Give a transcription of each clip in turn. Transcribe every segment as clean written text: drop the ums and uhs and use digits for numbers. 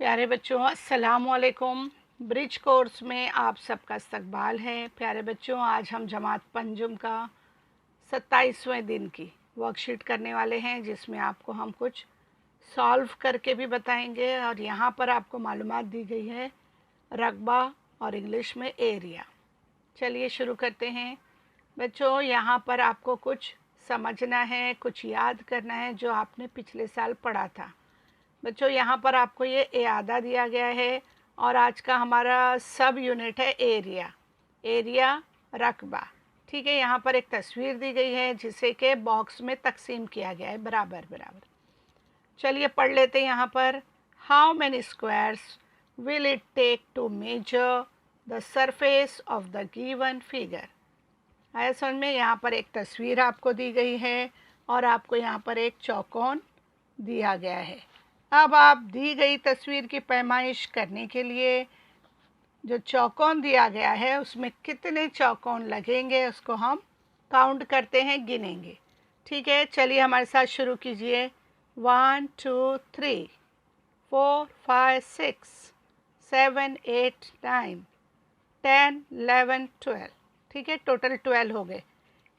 प्यारे बच्चों, अस्सलाम वालेकुम। ब्रिज कोर्स में आप सबका इस्तकबाल है। प्यारे बच्चों, आज हम जमात पंजुम का 27वें दिन की वर्कशीट करने वाले हैं, जिसमें आपको हम कुछ सॉल्व करके भी बताएंगे। और यहाँ पर आपको मालूमात दी गई है रकबा और इंग्लिश में एरिया। चलिए शुरू करते हैं। बच्चों, यहाँ पर आपको कुछ समझना है, कुछ याद करना है जो आपने पिछले साल पढ़ा था। बच्चों, यहाँ पर आपको ये इयादा दिया गया है और आज का हमारा सब यूनिट है एरिया। एरिया रकबा, ठीक है। यहाँ पर एक तस्वीर दी गई है जिसे के बॉक्स में तकसीम किया गया है बराबर बराबर। चलिए पढ़ लेते हैं। यहाँ पर how many squares will it take to measure the surface of the given figure. आया समझ में? यहाँ पर एक तस्वीर आपको दी गई है और आपको यहाँ पर एक चौकोन दिया गया है। अब आप दी गई तस्वीर की पैमाइश करने के लिए जो चौकोन दिया गया है उसमें कितने चौकोन लगेंगे उसको हम काउंट करते हैं, गिनेंगे। ठीक है, चलिए हमारे साथ शुरू कीजिए। 1 2 3 4 5 6 7 8 9 10 11 12। ठीक है, टोटल 12 हो गए।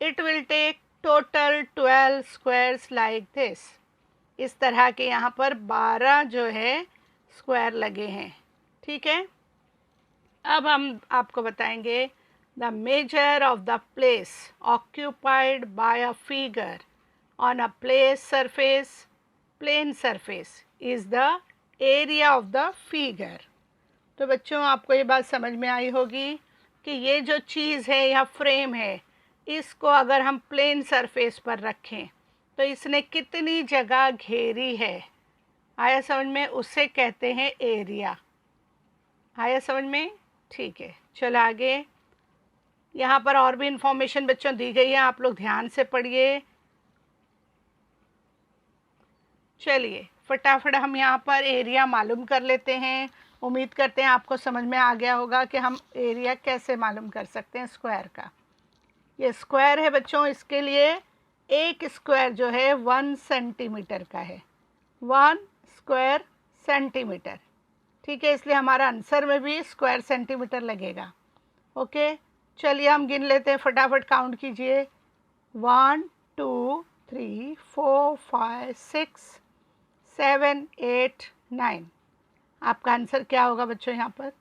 It will take total 12 squares like this. इस तरह के यहाँ पर 12 जो है स्क्वायर लगे हैं। ठीक है, अब हम आपको बताएंगे the measure of the place occupied by a figure on a plane surface is the area of the figure. तो बच्चों, आपको ये बात समझ में आई होगी कि ये जो चीज़ है या फ्रेम है, इसको अगर हम प्लेन सरफेस पर रखें तो इसने कितनी जगह घेरी है। आया समझ में? उससे कहते हैं एरिया। आया समझ में? ठीक है, चलो आगे। यहाँ पर और भी इंफॉर्मेशन बच्चों दी गई है, आप लोग ध्यान से पढ़िए। चलिए फटाफट हम यहाँ पर एरिया मालूम कर लेते हैं। उम्मीद करते हैं आपको समझ में आ गया होगा कि हम एरिया कैसे मालूम कर सकते हैं स्क्वायर का। ये स्क्वायर है बच्चों, इसके लिए एक स्क्वायर जो है 1 सेंटीमीटर का है। 1 स्क्वायर सेंटीमीटर। ठीक है, इसलिए हमारा आंसर में भी स्क्वायर सेंटीमीटर लगेगा। ओके, चलिए हम गिन लेते हैं, फटाफट काउंट कीजिए। 1 2 3 4 5 6 7 8 9। आपका आंसर क्या होगा बच्चों? यहाँ पर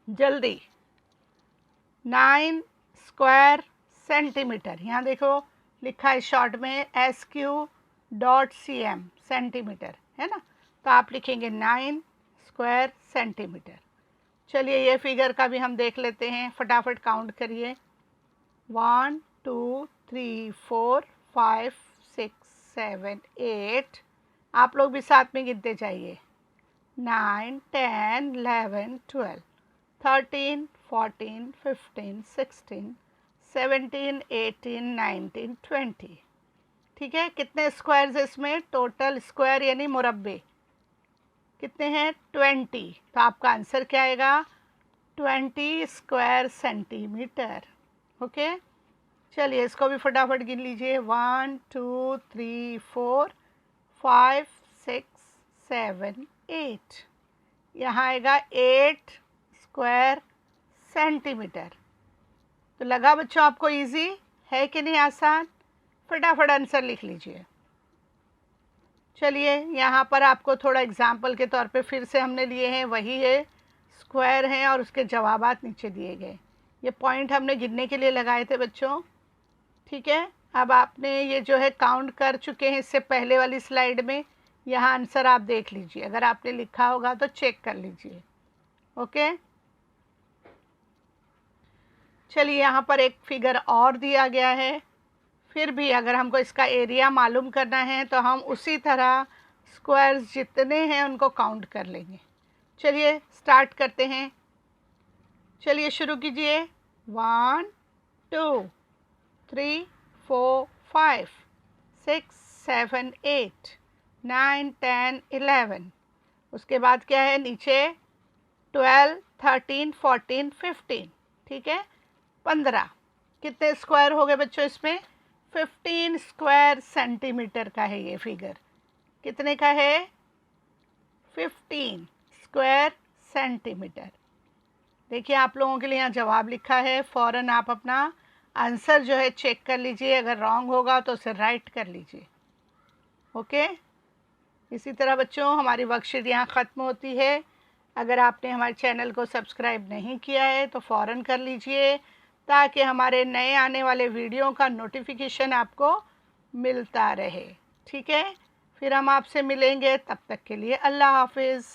जल्दी 9 स्क्वायर सेंटीमीटर। यहाँ देखो लिखा है शॉर्ट में SQ.cm, सेंटीमीटर है ना, तो आप लिखेंगे 9 स्क्वायर सेंटीमीटर। चलिए ये फिगर का भी हम देख लेते हैं, फटाफट काउंट करिए। 1 2 3 4 5 6 7 8। आप लोग भी साथ में गिनते जाइए। 9 10 11 12 13 14 15 16 17 18 19 20। ठीक है, कितने स्क्वायर्स इसमें? टोटल स्क्वायर यानी मुरब्बे कितने हैं? 20। तो आपका आंसर क्या आएगा? 20 स्क्वायर सेंटीमीटर। ओके, चलिए इसको भी फटाफट गिन लीजिए। 1 2 3 4 5 6 7 8। यहाँ आएगा 8 स्क्वायर सेंटीमीटर। तो लगा बच्चों आपको इजी है कि नहीं? आसान। फटाफट आंसर लिख लीजिए। चलिए यहाँ पर आपको थोड़ा एग्जाम्पल के तौर पे फिर से हमने लिए हैं, वही है स्क्वायर हैं और उसके जवाबात नीचे दिए गए। ये पॉइंट हमने गिनने के लिए लगाए थे बच्चों। ठीक है, अब आपने ये जो है काउंट कर चुके हैं इससे पहले वाली स्लाइड में। यहाँ आंसर आप देख लीजिए, अगर आपने लिखा होगा तो चेक कर लीजिए। ओके, चलिए यहाँ पर एक फिगर और दिया गया है। फिर भी अगर हमको इसका एरिया मालूम करना है तो हम उसी तरह स्क्वायर्स जितने हैं उनको काउंट कर लेंगे। चलिए स्टार्ट करते हैं। चलिए शुरू कीजिए। 1 2 3 4 5 6 7 8 9 10 11। उसके बाद क्या है नीचे? 12 13 14 15। ठीक है, 15। कितने स्क्वायर हो गए बच्चों इसमें? 15 स्क्वायर सेंटीमीटर का है ये फिगर। कितने का है? 15 स्क्वायर सेंटीमीटर। देखिए आप लोगों के लिए यहाँ जवाब लिखा है, फ़ौरन आप अपना आंसर जो है चेक कर लीजिए, अगर रॉन्ग होगा तो उसे राइट कर लीजिए। ओके, इसी तरह बच्चों हमारी वर्कशीट यहाँ ख़त्म होती है। अगर आपने हमारे चैनल को सब्सक्राइब नहीं किया है तो फ़ौरन कर लीजिए, ताकि हमारे नए आने वाले वीडियो का नोटिफिकेशन आपको मिलता रहे। ठीक है, फिर हम आपसे मिलेंगे, तब तक के लिए अल्लाह हाफिज़।